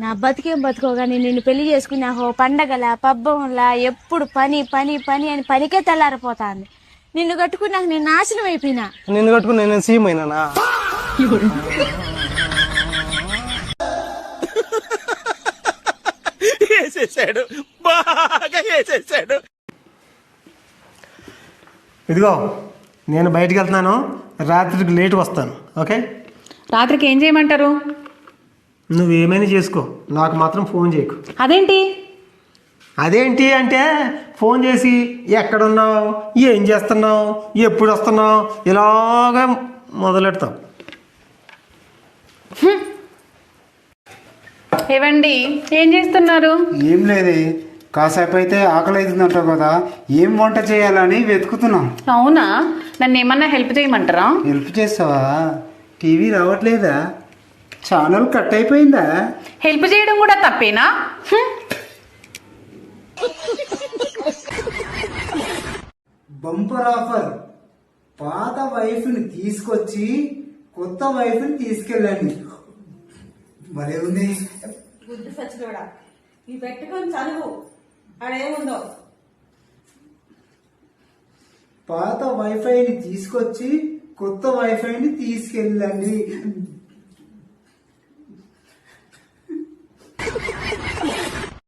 నా బతికేం బతుకోగాని నిన్ను పెళ్లి చేసుకుని నాకు పండగలా పబ్బంలా ఎప్పుడు పని పని పని అని పనికే తెల్లారిపోతాంది. నిన్ను కట్టుకున్నాక నేను నాశనం అయిపోయినా. నిన్ను కట్టుకుని నేను సీఎం అయినానా? వేసేసాడు, బాగా వేసేసాడు. ఇదిగో నేను బయటికి వెళ్తున్నాను, రాత్రికి లేట్ వస్తాను. ఓకే? రాత్రికి ఏం చేయమంటారు? నువ్వేమైనా చేసుకో, నాకు మాత్రం ఫోన్ చేయకు. అదేంటి? అదేంటి అంటే ఫోన్ చేసి ఎక్కడున్నావు, ఏం చేస్తున్నావు, ఎప్పుడు వస్తున్నావు ఇలాగా మొదలెడతావు. ఏవండి ఏం చేస్తున్నారు? ఏం లేదే, కాసేపు అయితే ఆకలి అవుతుందంటావు కదా, ఏం వంట చేయాలని వెతుకుతున్నాం. అవునా, నన్ను ఏమన్నా హెల్ప్ చేయమంటారా? హెల్ప్ చేస్తావా? టీవీ రావట్లేదా? ఛానల్ కట్ అయిపోయిందా? హెల్ప్ చేయడం కూడా తప్పేనా? బంపర్ ఆఫర్, పాత వైఫ్ని తీసుకొచ్చి కొత్త వైఫ్ని తీసుకెళ్ళండి. భలే ఉంది. గుడ్డు సచ్చినోడా, ఈ పెట్టుకొని చదువు ఆడేముందో. పాత వైఫైని తీసుకొచ్చి కొత్త వైఫైని తీసుకెళ్ళండి.